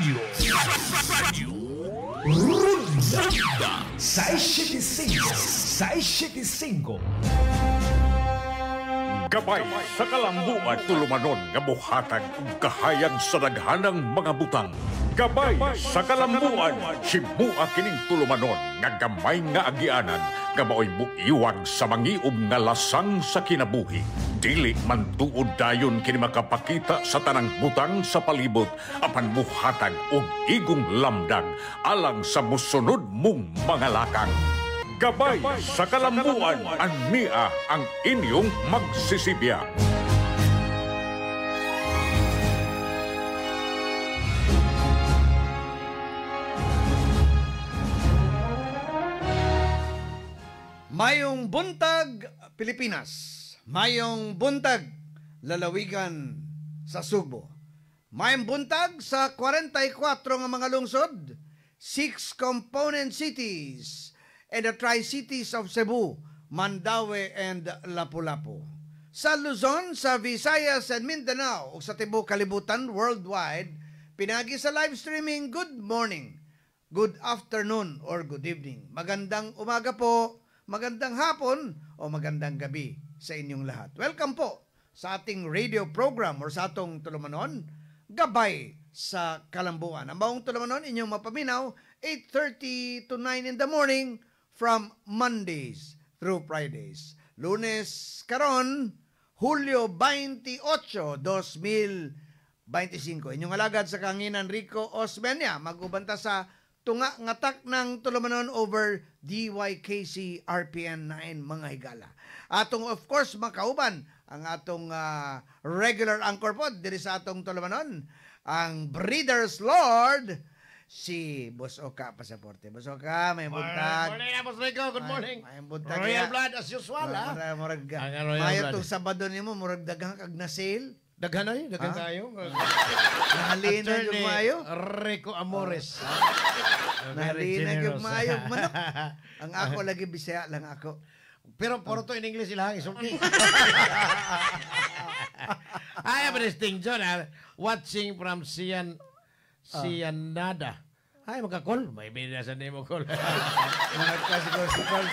Radyo Runda 675 Gabay sa kalambuan tulumanon nga buhatag ug kahayag sa daghanang mga butang. Gabay sa kalambuan himua kining tulumanon nga gamay nga agianan nga maoy buiwag sa mangiom nga lasang sa kinabuhi. Dili man tuod dayon kini makapakita sa tanang butang sa palibot apan buhatag og igong lamdag alang sa musunod mong mga lakang. Gabay sa kalambuan, ania ang inyong magsisibya. Mayong buntag, Pilipinas. Mayong buntag, lalawigan sa Subo. Mayong buntag sa 44 nga mga lungsod, 6 component cities, and the Tri-Cities of Cebu, Mandaue, and Lapu-Lapu. Sa Luzon, sa Visayas, and Mindanao, o sa tibuok kalibutan worldwide, pinagi sa live streaming, good morning, good afternoon, or good evening. Magandang umaga po, magandang hapon, o magandang gabi sa inyong lahat. Welcome po sa ating radio program or sa atong tulumanon, Gabay sa Kalambuan. Ang baong tulumanon, inyong mapaminaw, 8:30 to 9 in the morning, from Mondays through Fridays. Lunes karon, Hulyo 28, 2025. Inyong alagad sa kanginan Rico Osmeña, magubanta sa tunga ngatak ng tulumanon over DYKC RPN 9 mga higala. Atong of course makauban ang atong regular anchor pod diri sa atong tulumanon, ang Breeders Lord si Boss Oka Pasaporte. Boss Oka, may buntag. Morning, Boss Rico. Good morning. May buntag. Royal Blood as usual, ha? Murag Royal itong Sabado nimo, murag daghang kag na sale. Daghan ay, daghan tayo. Nahalina yung mayo. Rico Amores. Nahalina yung mayo. Manok. Ang ako lagi Bisaya lang ako. Pero puro to in English ilang isulti. I have a distinction, watching from Sianada. Ay, magka-call. May binasan nimo call. Mga siguro si call.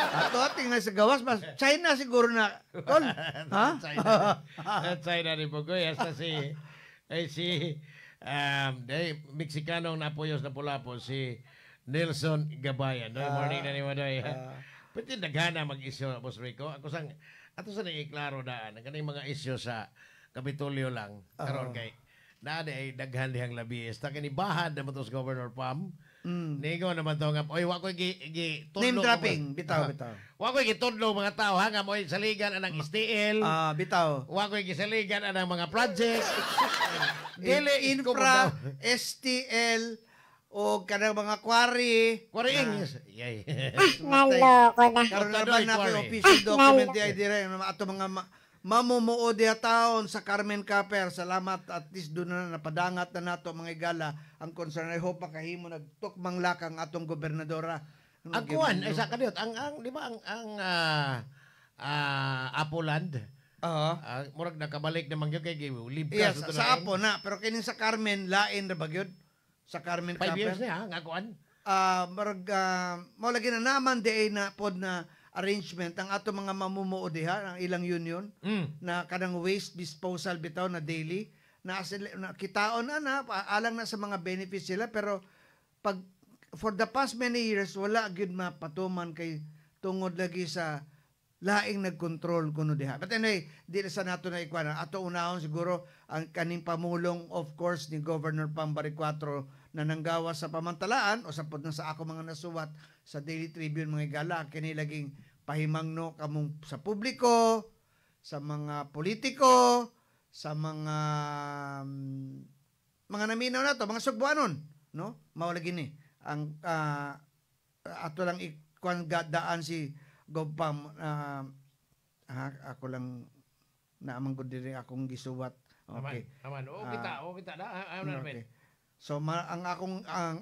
Ato ating nga sa gawas, mas China siguro na call. Ha? China ni Bogoy. Hasta si Mexicanong napuyos na pula po, si Nelson Gabayan. No? Morning na ni Madoy. Pwede naghana mag-isyo, Boss Rico. Ato sa naiklaro daan. Ang kanang mga isyo sa Kapitolyo lang. Karon kay na ay daghan dihang labis. Ta kini bahad na matos Governor Pam. Nigo naman to nga oy wa ko gi name dropping bitaw. Wa ko gi tudlo mga tao ha nga moy saligan anang STL. Bitaw. Wa ko gi saligan anang mga project. Dili infra, STL o kanang mga quarry. Quarrying. Yay. Naloko na. Karon na ba na official document di dire ato mga mamumuo diha taon sa Carmen Caper. Salamat, at least doon na napadangat na nato mga igala ang concern. I hope makahimo nagtukmang lakang atong gobernadora. Ang kuwan ay sa kaniyot ang di ba ang Apoland. Murag nakabalik na mangyod kay libkas sa Apo na, pero kining sa Carmen lain ra bagyod sa Carmen 5 Caper. 5 years na nga kuwan. Murag mao lagi na naman di na pod na arrangement ang ato mga mamumuo diha ang ilang union na kanang waste disposal bitaw na daily na kitaon na alang na sa mga benefits sila, pero pag for the past many years wala gyud mapatuman kay tungod lagi sa laing nagkontrol kuno diha. But anyway, di sa nato na ikwan ato unahon siguro ang kaning pamulong of course ni Governor Pambari 4 na nanggawa sa pamantalaan o sapod na sa ako mga nasuwat sa Daily Tribune mga igala, kini laging pahimangno kamong sa publiko, sa mga politiko, sa mga naminaw na to, mga sugbuanon, no? Mao lagi ni ang ato lang ikwan daan si Gopam ako lang naamang gud diri akong gisuwat. Okay. Aman. Kita na. Okay. So ang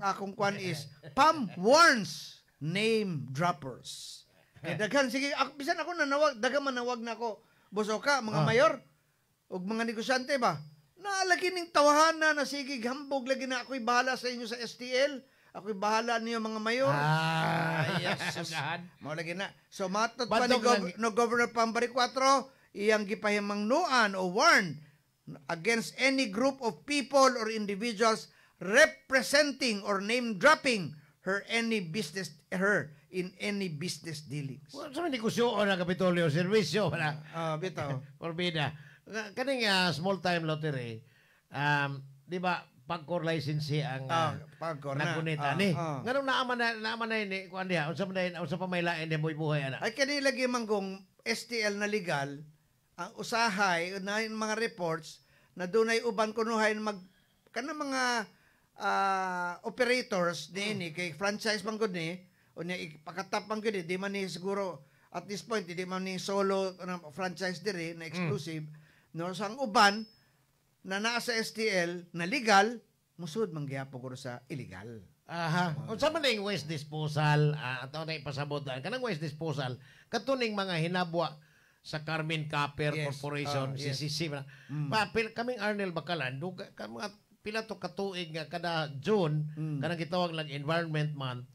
akong kwan is Pam warns name droppers. Daghan sige bisan ako nanawag, daga manawag na ako. Boss Oka, mga mayor ug mga negosyante ba? Naalagi ning tawahana na sige hambog lagi na ako'y bahala sa inyo sa STL. Ako'y bahala niyo mga mayor. Yes. Mao lagi na. So matot pa ni Batok lang- no Governor Pambari 4, iyang gipahimangnuan o warn against any group of people or individuals representing or name dropping her in any business dealings. Sa hindi ko suo na Kapitolyo, servisyo na. Bitaw. Forbida. Kaning small time lottery, di ba, pagkor license ang Pagkor na. nagunita ni. Nganong naaman na ini, kuan diha, unsa pa may lain di buhay ana. Ay kani lagi manggong STL na legal, ang usahay na yung mga reports na dunay uban kunuhay mag kana mga operators ni kay franchise man gud ni o niya ipakatap man gud di man ni siguro at this point di man ni solo franchise diri na exclusive no sang uban na naa sa STL na legal musud man gyapon ko sa illegal. Aha. Unsa man ning waste disposal, ato na ipasabot kanang waste disposal katuning mga hinabwa sa Carmen Copper Yes. Corporation, Yes. CCC. Kaming Arnel Bakalan, mga pila to katuig nga kada June, kanang gitawag lang Environment Month,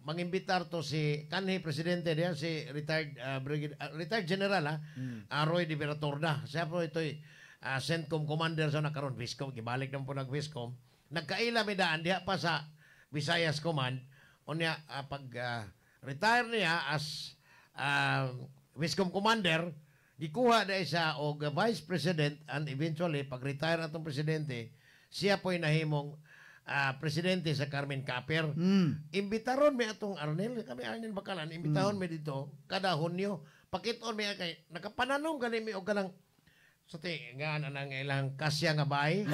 mangimbitar to si kanhi presidente diya si retired general Roy de Veratorda. Siya po ito'y CENTCOM commander sa nakaron Viscom, gibalik na po nag-Viscom. Nagkaila may daan diha pa sa Visayas Command. Unya pag retire niya as Viscom commander, gikuha dahil siya og vice president and eventually pag-retire atong presidente, siya po'y nahimong presidente sa Carmen Copper. Imbitaron mi atong kami Arnel Bakalan, imbitahon mi dito kada Hunyo. Pakiton mi kay nakapananong kani mi og kanang sa nga nang ilang kasya nga bay.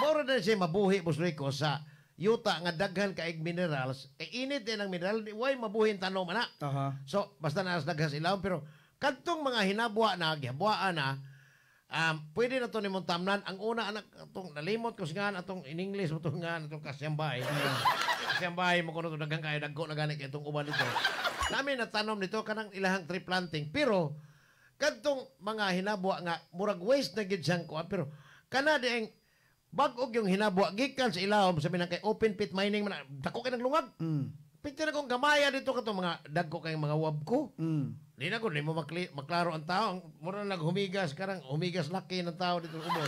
Moro na siya mabuhi Busrico sa yuta nga daghan kaig minerals. Kay init din ang mineral, way mabuhin tanom ana. So basta na daghas ilaw pero kadtong mga hinabwa na gihabwaan na pwede na to nimong tamnan. Ang una anak atong nalimot ko nga atong in English mo to nga atong kasyambay. Kasyambay mo kuno to daghang kay dagko na gani kay itong uban dito. Namin natanom nito kanang ilahang tree planting pero kadtong mga hinabwa nga murag waste na gid siyang kuha pero kana dieng bag-og yung hinabwa gikan sa ilawom sabi na kay open pit mining man dako kay naglungag. Piti na kong gamaya dito kato mga dagko kay mga wab ko. Di na ko, di mo maklaro ang tao. Mura na naghumigas, karang humigas laki ng tao dito ubos.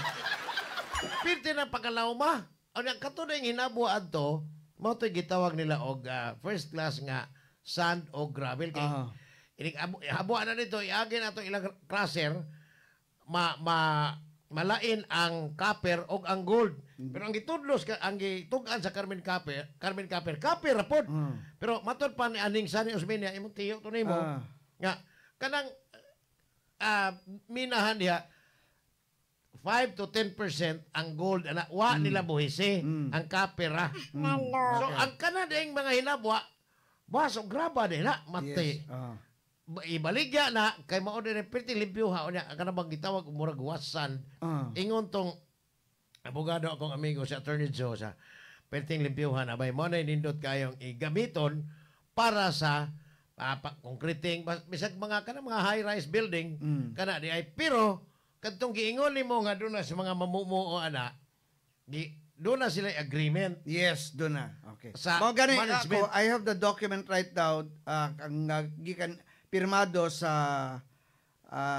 Piti na pagkalaw ma. Ang kato na yung hinabwa adto, mo ito'y gitawag nila og first class nga sand o gravel. Kay, habwa na dito, iagin na ito ilang crusher, malain ang copper o ang gold. Pero ang gitudlos, ang gitugan sa Carmen Copper rapod. Pero matod pa ni Aning Sani Osmeña, imong tiyo to nimo. Nga, kanang minahan niya, 5 to 10% ang gold, wa nila buhisi, ang copper So, ang kanadeng mga hinabwa, baso, graba din mati. Ibaligya na kay mao din perti limpyuha unya kana bang gitawag murag wasan ingon tong abogado akong amigo si Attorney Joe sa perting limpyuha na bay mo na nindot kayong igamiton para sa concreting bisag mga kana mga high rise building kana di ay pero kadtong giingon nimo nga doon na sa mga mamumuo ana doon na sila agreement. Yes, doon na. Okay. Sa Mga ganun management. ako, I have the document right now, ang gikan pirmado sa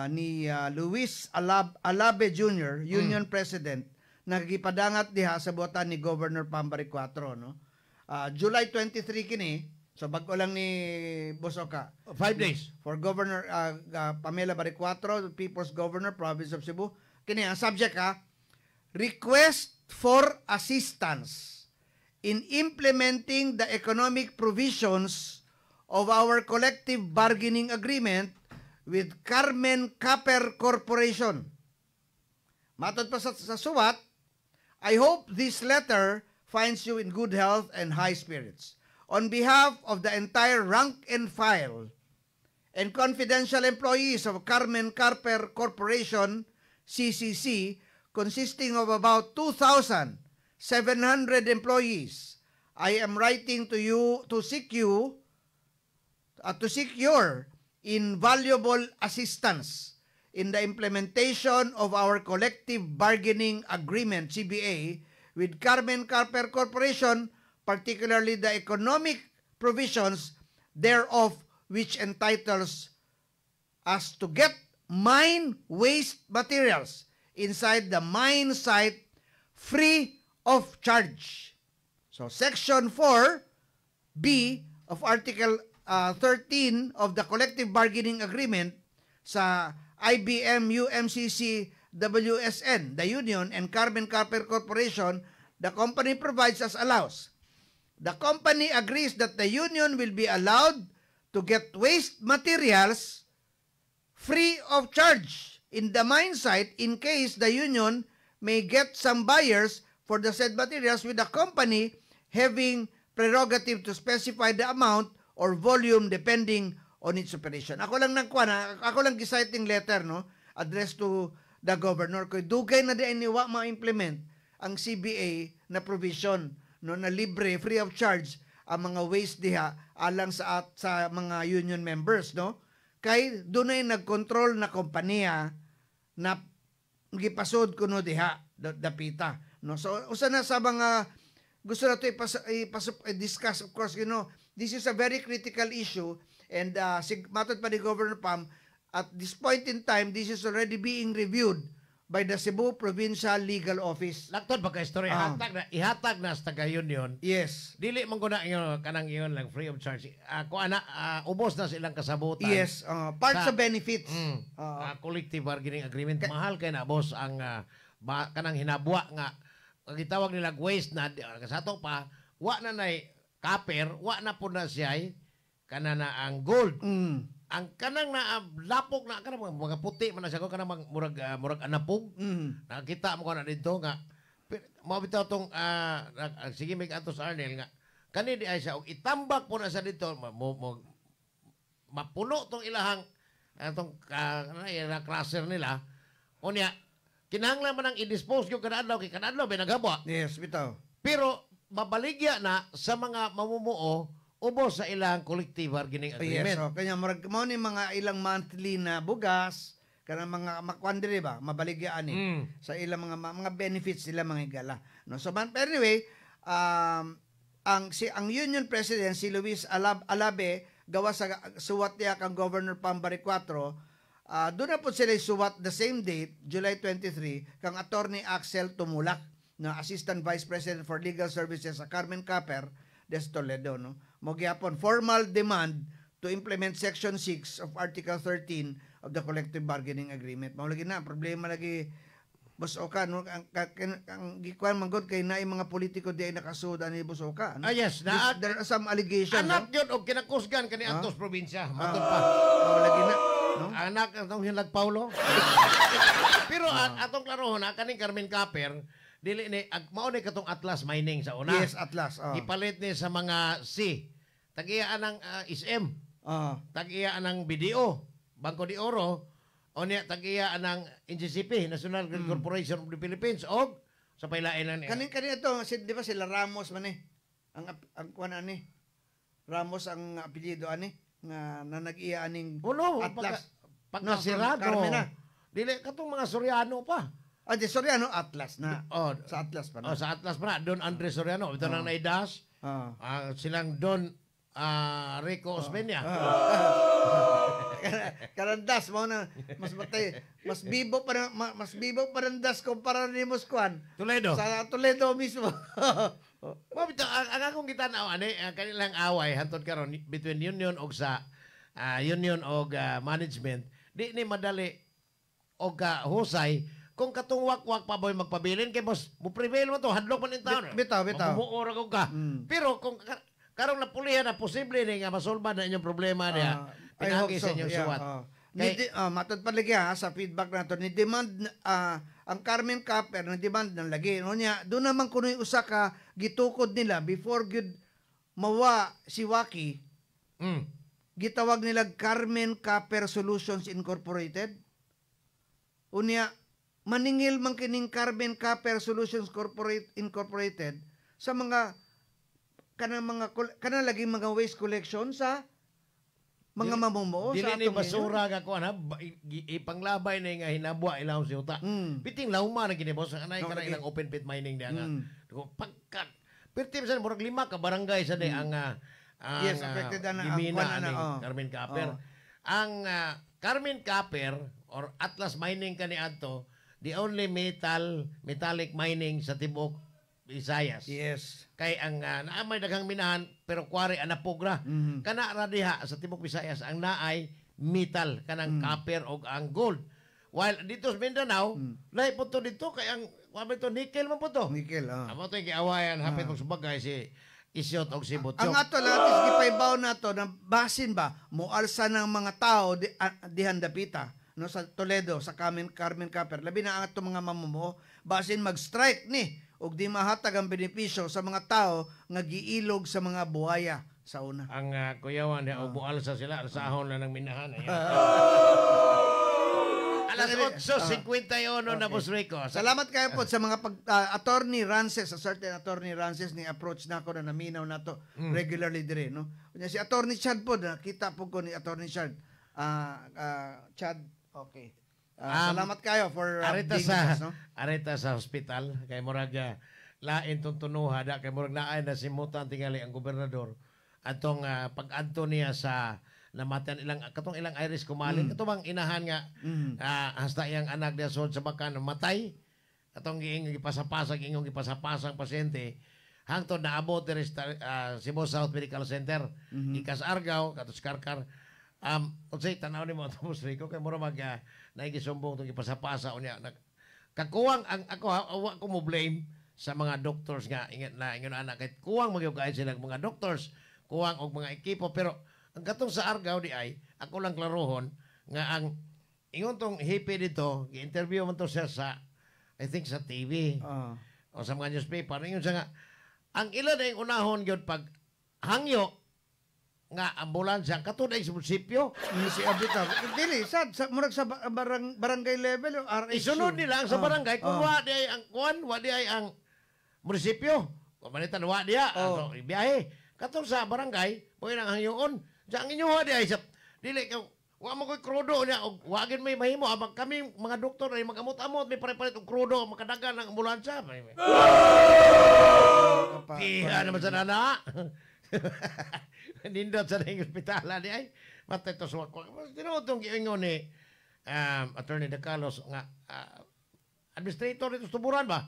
ni Luis Alabe Jr., Union President, nagipadangat diha sa buhatan ni Governor Pambari 4, no? July 23 kini, so bago lang ni Bosoka. 5 days. For Governor Pamela Baricuatro, People's Governor, Province of Cebu. Kini ang subject request for assistance in implementing the economic provisions of our collective bargaining agreement with Carmen Copper Corporation. Matod pa sa suwat, I hope this letter finds you in good health and high spirits. On behalf of the entire rank and file and confidential employees of Carmen Copper Corporation, CCC, consisting of about 2,700 employees, I am writing to you to seek your invaluable assistance in the implementation of our collective bargaining agreement, CBA, with Carmen Carper Corporation, particularly the economic provisions thereof which entitles us to get mine waste materials inside the mine site free of charge. So Section 4B of Article 13 of the Collective Bargaining Agreement sa IBM UMCC WSN, the union, and Carmen Carper Corporation, the company provides as allows. The company agrees that the union will be allowed to get waste materials free of charge in the mine site in case the union may get some buyers for the said materials, with the company having prerogative to specify the amount or volume depending on its operation. Ako lang gisiting letter, no, addressed to the governor, kay dugay na di iniwa ma-implement ang CBA na provision, no, na libre, free of charge ang mga waste diha alang sa mga union members, no, kay dunay nagkontrol na kompanya na gipasod kuno diha dapita, no. So usa na sa mga gusto na to discuss, of course, you know, this is a very critical issue, and matod pa ni Governor Pam, at this point in time, this is already being reviewed by the Cebu Provincial Legal Office. Laktod ba ka istorya? Ihatag na sa taga-union. Yes. Dili man guna kanang iyon lang free of charge. Ubos na silang kasabutan. Yes. Parts of benefits. Collective bargaining agreement. Mahal kay na, boss, ang kanang hinabwa nga gitawag nila waste na kasato pa, wa na nay copper, wa na po na siya kana na ang gold. Ang kanang na lapok na kanang mga puti man na siya, kanang murag anapog. Nakita mo ko na dito nga mo bitaw tong sige mig atos Arnel nga kani di ay siya og itambak po na sa dito mapuno tong ilahang atong crusher nila unya kinahanglan man ang i-dispose yung kadadlaw kay kadadlaw binaghabwa. Yes, bitaw. Pero mabaligya na sa mga mamumuo ubos sa ilang collective bargaining agreement. Yes, so kanya mao ni mga ilang monthly na bugas kana mga makwandre ba mabaligya ani sa ilang mga benefits sila mga igala, no. So but anyway, ang union president si Luis Alabe gawa sa suwat niya kang Governor Pambari 4, doon na po sila suwat the same date, July 23, kang Attorney Axel Tumulak, na Assistant Vice President for Legal Services sa Carmen Caper des Toledo, no. Mo gyapon formal demand to implement Section 6 of Article 13 of the Collective Bargaining Agreement. Mao lagi na problema lagi, Boss Oka, no, ang gikuan manggod kay naay mga politiko di ay nakasuod ani Boss Oka, no? Yes, there are some allegations. Anak yun og kinakusgan kani Antos probinsya. Matod pa. Lagi na, no? Anak atong Hinlag Paulo. Pero atong klarohon kaning Carmen Caper dili ni mao ni katong Atlas Mining sa una. Yes, Atlas. Ipalit ni sa mga C. Tag-iya anang SM. Tag-iya anang BDO, Bangko de Oro, o niya tag-iya anang NGCP, National Grid Corporation of the Philippines, o sa pailain na niya. Kanin ito, di ba sila Ramos man eh? Ang kuwan ani? Ramos ang apelyido ani? Na nag-iya aning Atlas. Pagkasirado. Carmena. Dili, katong mga Soriano pa. Di Soriano, Atlas na. Sa Atlas pa na. Sa Atlas pa na. Don Andres Soriano. Ito nang naidas. Silang Don Rico Osmeña. Karandas mo na mas bibo pa randas kumpara ni Muskuan. Toledo. Sa Toledo mismo. Mabito ang akong gitanaw ani kanilang away hantod karon between union og sa union og management di ni madali og husay kung katong wakwak pa boy magpabilin kay boss mo prevail mo to hadlok man in town. Bitaw. Muora ko ka. Pero kung karong napulihan na posible ni nga masolba na inyong problema niya. Pinagi sa inyong suwat. Matod palagi sa feedback nato ni demand ang Carmen Caper na demand ng lagi. No niya, doon naman kuno usa ka gitukod nila before good mawa si Waki. Gitawag nila Carmen Caper Solutions Incorporated. Unya maningil man kining Carmen Caper Solutions Incorporated sa mga kana lagi mga waste collection sa mga mamumuo Dili sa ni atong basura nga kuan ha, ipanglabay na nga hinabwa ilaw si uta. Mm. Piting lauma na gini boss, anay ka na Okay. ilang open pit mining diya nga. Mm. Pagkat Pertim sa murag 5 ka barangay sa di ang Yes, affected na ang Gimina kuan na, aning oh. Carmen Caper. Oh. Ang Carmen Caper or Atlas Mining kani adto, the only metallic mining sa tibok Visayas. Yes. Kay ang naamay daghang minahan pero kwari anapogra. Mhm. Kana ra diha sa tibok Visayas ang naay metal kanang copper o ang gold. While dito sa Mindanao, lahi po to dito kay ang wabi to nickel man po to. Nickel, Amo to giawayan hapit og subagay si Isyot og si Butchok. Ang ato lang is gipaybaw nato na basin ba mualsa ng mga tao dihan dapita no sa Toledo sa Carmen Caper labi na ang ato mga mamumuo basin mag-strike ni ug di mahatag ang benepisyo sa mga tao nga giilog sa mga buhaya sa una. Ang kuyawan niya og mualsa sila sa ahon na ng minahan. Alas 8:51 na Boss Rico. Salamat kayo po sa mga attorney Rances, sa certain attorney Rances ni approach na ako na naminaw na to regularly dire no. Kunya si attorney Chad po nakita po ko ni attorney Chad. Chad, okay. Salamat kayo for arita being sa with us, no? arita sa hospital kay murag lain tong tunuha da kay murag naay na simutan tingali ang gobernador atong pag-adto niya sa namatan katong ilang Iris Kumalin kato bang inahan nga hasta iyang anak niya sod sa bakan matay katong giingong gipasapasag ingong gipasapasang pasyente hangtod naabot diri sa Cebu South Medical Center ikas Argao katos Karkar unsay tanaw nimo tapos Rico kay mura mag naigisumbong tong gipasapasa unya kakuwang ang ako wa ko mo blame sa mga doctors nga ingon anak kay kuwang magyud kay sila mga doctors kuwang og mga ekipo pero ang katong sa Argao di ay ako lang klarohon nga ang ingon tong hippie dito gi-interview man to siya sa I think sa TV o sa mga newspaper ingon siya nga ang ilan ay unahon gyud pag hangyo nga ambulansya katud ay sa munisipyo Ni si Abita. Dili sad sa murag sa barangay level o RSU. isunod nila ang sa barangay kung wa di ay ang kuan wa di ay ang munisipyo kung manitan wa diya ato ibiyahe katong sa barangay mo nang hangyoon sa ang inyo di ay sa dili ka wa mo koy krudo niya og wagin may mahimo abang kami mga doktor ay magamot-amot may pare-paret og krudo makadagan ang ambulansya Piha naman sa nana. Nindot sa nang ospital di ay matay to suwak ko. Tinutong giingon ni Attorney De Carlos nga administrator dito sa tuburan ba?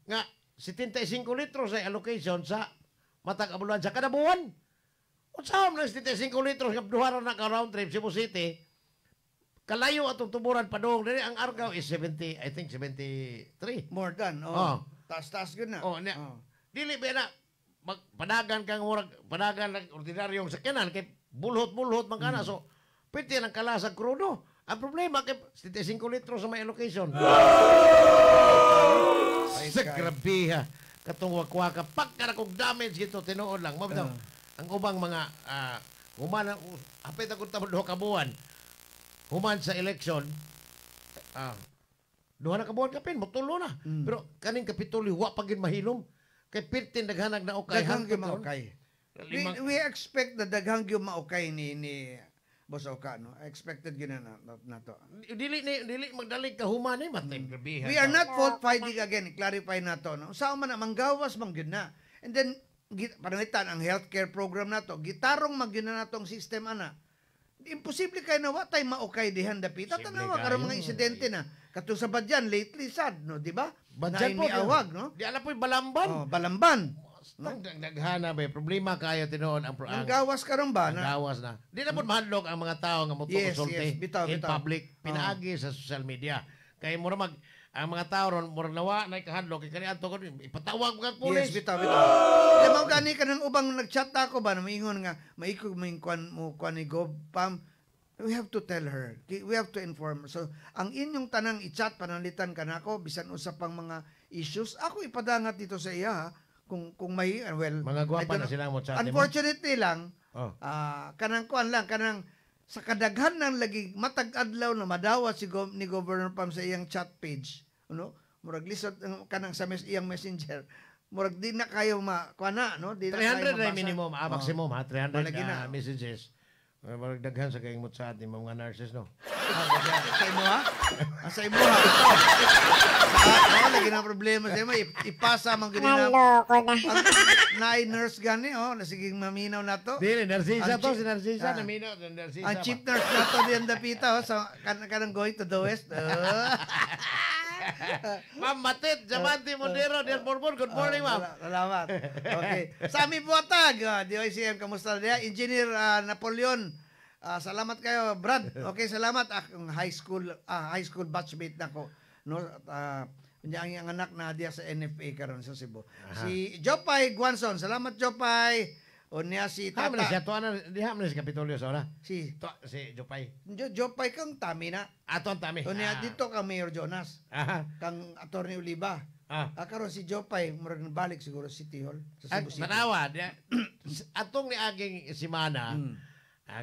Nga 75 litros ay allocation sa matag ambulansya kada buwan. Unsa man 75 litros nga duha na ka round trip Cebu City. Kalayo atong tuburan padong diri ang Argao is 70 I think 73. More than. Taas-taas gud na. Dili ba na padagan kang murag padagan ng ordinaryong sakyanan kay bulhot-bulhot man kana so pwede nang kalasag krudo. Ang problema kay 75 litros sa may allocation. Sa grabe ha. Katong wakwaka pagka kog damage gito tinuod lang. Mabitaw. Ang ubang mga human hapit ako tamo duha ka buwan. Human sa election duha na ka buwan kapin motulo na. Pero kaning kapitulo wa pagin mahilom. Kay pirtin daghanag na okay. Daghang gyud maokay. We expect na daghang gyud maokay ni Boss Oka no. Expected gyud na to. Dili magdalig ka human ni matay grabe. We are not fault finding again. I-clarify na to no. Sa man manggawas man gyud na. And then panangitan ang healthcare program na to. Gitarong man gyud na natong system ana. Imposible kay na wa tay maokay dihan dapita tanawa karon mga insidente na. Katong sa Badyan lately sad no, di ba? Badyan po awag no. Di ala po'y balamban. Balamban. Naghana ba problema kayo tinuod ang Ang gawas karon ba ang gawas na. Di na po mahadlok ang mga tao nga motokonsulte in public pinaagi sa social media. Kay mura ang mga tao ron mura nawa na kahadlok kay kaniadto ko ipatawag mo kag pulis. Yes, bitaw. Di mo gani kanang ubang nagchat ako ba na maingon nga maikog mo kwan ni Gopam. We have to tell her. We have to inform her. So, ang inyong tanang i-chat, panalitan ka na ako, bisan usap pang mga issues, ako ipadangat dito sa iya, kung may, well, mga gwapa na sila mo chat. Unfortunately lang, kanang kuan lang, kanang sa kadaghan ng lagi matag-adlaw na madawa ni Governor Pam sa iyang chat page, murag lisod kanang sa iyang messenger, murag di na kayo kuana, no? Di na 300 kayo na minimum, maximum ha, 300 messages. messages. Daghan sa kaingmot sa atin mga nurses, no? Sa imo ha? Sa imo ha? Lagi na problema sa imo. Ipasa man gini na. Naloko na. Na-nurse gani, nasiging maminaw na to. Dili, Narcisa Ang to, chi- si Narcisa, Ah. naminaw, Narcisa. Ang chief nurse na to di ang dapita, sa kanang going to the west. Ma'am Matit, Jamanti Mondero, Del Borbon, good morning, ma'am. Salamat. Okay. Sami Buatag, DOICM, kamusta diya? Engineer Napoleon, salamat kayo, Brad. Okay, salamat. Akong high school batchmate nako. No, ang anak na diya sa NFA karon sa Cebu. Si Jopay Guanson, salamat Jopay. O niya si Tama na siya, Tata. tuwa na, diha mo na si Kapitolyo sa ora. Si Si Jopay. Jopay kang tami na. Ato ang tami. O niya dito kang Mayor Jonas, Aha. kang Attorney Oliva. Ah. Karon si Jopay murag balik siguro City Hall sa Cebu City. Tanawa, atong ni aging simana,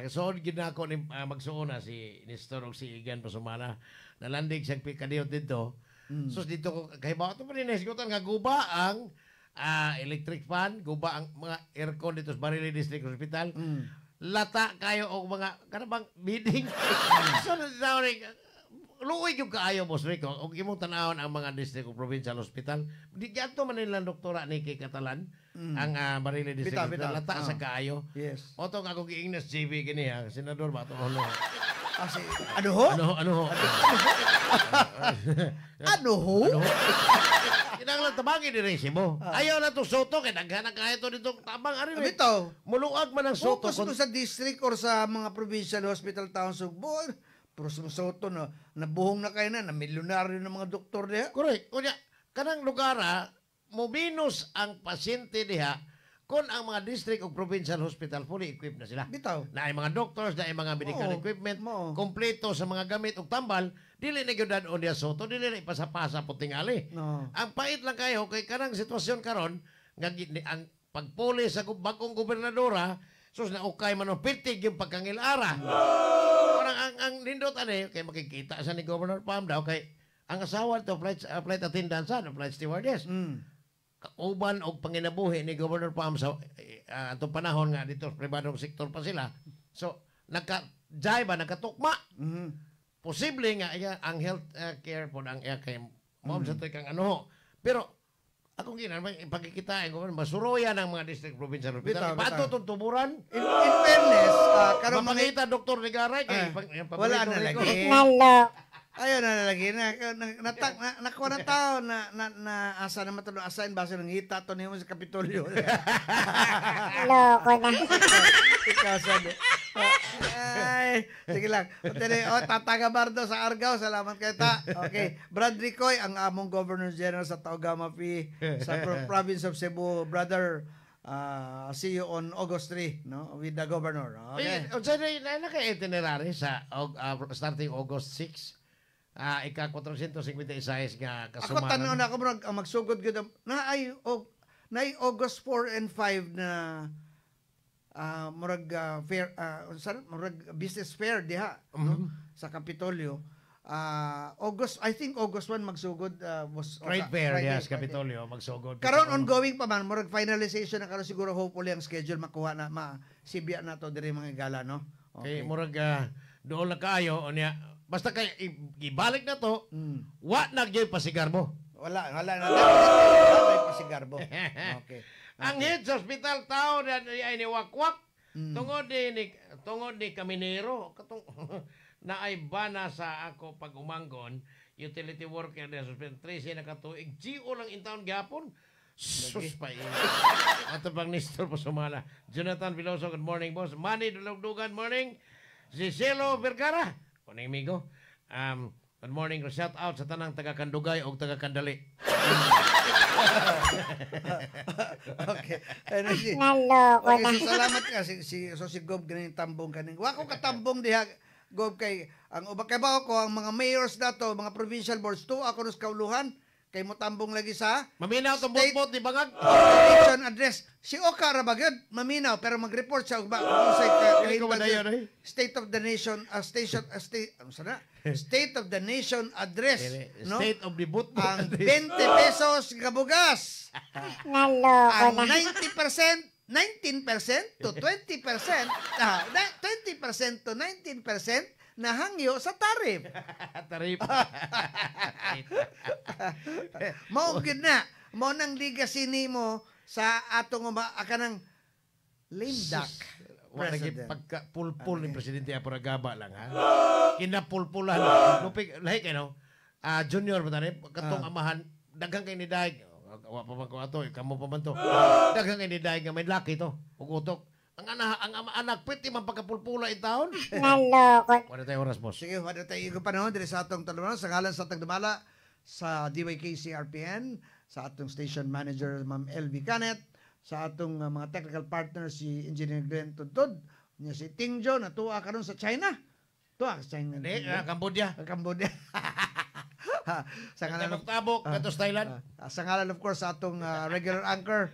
soon ginako ni magsuuna si Nestor o si Igan Pasumana, nalandig siyang kadiyot dito. So dito ko, kay ba ito pa rin nasigutan nga guba ang electric fan, guba ang mga aircon dito sa Barili District Hospital. Lata kayo o mga, kanabang bidding. So nagsasabi, luoy yung kaayo, Boss Rico, o imong tanawon ang mga district o provincial hospital. Di gato man nilang doktora ni Kay Catalan, ang Barili District Bitaw, Hospital, bitaw. lata sa kaayo. Yes. O to ako giingnas JB kini ha, senador ba ito? Ano? Kasi, ano ho? Ano ho? Ano ho? Ano ho? Kinanglan tabangin ni Resi mo. Ayaw na to Soto, kaya naghanap kaya ito dito tabang. Ano rin? Bitaw, Muluag man ang Soto. focus mo sa district or sa mga provincial hospital town Sugbo. Pero sa Soto na nabuhong na kayo na milyonaryo ng mga doktor diha. Correct. Kunya, kanang lugara, mobinos ang pasyente diha kung ang mga district o provincial hospital fully equipped na sila. Bitaw. Na ay mga doctors, na ay mga medical Oo, equipment, oo. kompleto sa mga gamit o tambal, dili na gyud o diya Soto, dili na ipasapasa po tingali. No. Ang pait lang kayo kay kanang sitwasyon karon nga ang pagpuli sa bagong gobernadora, sus na ukay man og pitig yung pagkangilara. Parang ang nindot ani kay makikita sa ni Governor Pam daw kay ang asawa to flight attendant sa flight stewardess. Kauban og panginabuhi ni Governor Pam sa atong panahon nga dito sa pribadong sektor pa sila. So nagka-jay ba nagkatukma. Posible nga ang health care po ang kay mo sa kang ano. Pero akong pagkikitain ko masuroyan ang mga district provincial hospital. Bitaw, Pato bitaw. tong tuburan. In fairness, karon mga Mapangita Dr. Ligaray kay wala na paborito lagi. Naloko. Ayun na lagi na nakuha na tao na asa naman to asign base ng hita to nimo sa Kapitolyo. Loko na. Ikaw sabi. Ay, sige lang. Tataga Bardo sa Argao. Salamat kayo ta. Okay. Brad Ricoy, ang among Governor General sa Taogama-P sa province of Cebu. Brother, see you on August 3, no? With the Governor. Okay. Unsa na kay itinerary sa starting August 6? Ika-456 nga Ako kasumanan. tanaw na ako murag ang magsugod gyud na ay August 4 and 5 na murag fair murag business fair diha no? Sa Kapitolyo. I think August 1 magsugod was Trade fair, Friday, yes, Friday. Kapitolyo, magsugod. Karon ongoing pa man murag finalization na karon siguro hopefully ang schedule makuha na masibya na to diri mga gala no. Okay, murag doon na kayo unya basta kay ibalik na to, wa na gyud pasigar mo. Wala na pasigarbo. Okay. Ang head sa hospital tao ay ni wakwak. Tungod ni Kaminero katong na ay bana sa ako pag umanggon utility worker sa hospital 13 na katuig GO lang in town gapon. Sus pa yun. Ato pang Nestor Pasumala. Jonathan Veloso, good morning boss. Manny Dulugdugan, morning. Si Cielo Vergara. Morning amigo. Good morning. Shout out sa tanang taga Kandugay o taga Kandali. Okay. Naloko Okay, na. so salamat ka si Gob ganing tambong kaning. Wa ko katambong diha Gob kay ang uba kay ba ko ang mga mayors dato, mga provincial boards to ako nos kauluhan kay mo tambong lagi sa Maminaw itong State- bot-bot di bangag. election address. Si Oka ra ba gyud maminaw pero mag-report siya ba kung sa Ikaw ba na yun, eh? State of the Nation State of the Nation address, no? State of the boot. Ang 20 pesos kabugas. Naloko Ang na. 19% to 20%, 20% 20% to 19% na hangyo sa tarif. Tarif. Mao gid na. Mao nang legacy nimo sa atong kanang lame duck. Wala lagi president. pagka-pulpul ni Presidente Apuragaba lang, ha? Kinapulpulan. Lupig, lahi kayo, no? Junior ba tani? Katong amahan, daghang kay ni Daig. Wa pa man ko ato, kamo pa man to. Daghang kay ni Daig nga may laki to. Ugutok. Ang anak, pwede man pagkapulpula in taon. Naloko. Wala tayo oras, boss. Sige, wala tayo igong panahon diri sa atong talungan sa ngalan sa atong dumala sa DYKC RPN, sa atong station manager Ma'am LV Canet, sa atong mga technical partners si Engineer Glenn Tudtod, niya si Tingjo na tuwa karon sa China. Tuwa sa China. Hindi, Cambodia. Cambodia. sa ngalan of Tabok-tabok, katos Thailand. sa ngalan of course sa atong regular anchor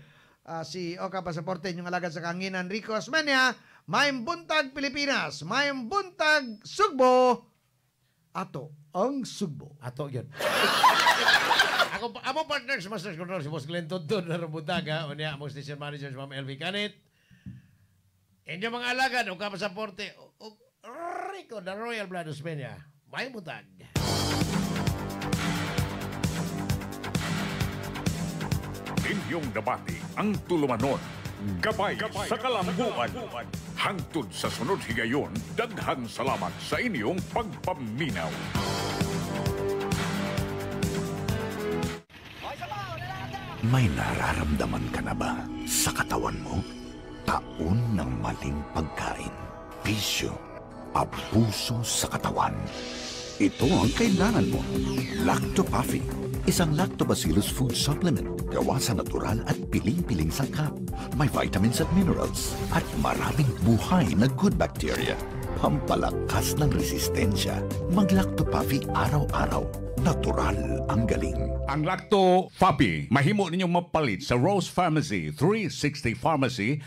si Oka Pasaporte, yung alagad sa kanginan Rico Osmeña, Mayong Buntag Pilipinas, Mayong Buntag Sugbo, ato ang Sugbo. Ato yun. Ako partners, Masters Control, si Boss Glenn Tudtod na Rubutaga, o niya, among station managers, Ma'am LV Canet. Inyo mga alagad, o kapasaporte, o Rico, the Royal Blood Osmeña, may butag. Inyong nabati ang tulumanon. Gabay sa kalambuan. Hangtod sa sunod higayon, daghang salamat sa inyong pagpaminaw. May nararamdaman ka na ba sa katawan mo? Taon ng maling pagkain, bisyo, abuso sa katawan. Ito ang kailangan mo. Lactopaffi, isang lactobacillus food supplement gawa sa natural at piling-piling sangkap. May vitamins at minerals at maraming buhay na good bacteria. Pampalakas ng resistensya. Mag-Lactopaffi araw-araw. Natural ang galing. Ang Lacto Fabi, mahimo ninyong mapalit sa Rose Pharmacy, 360 Pharmacy,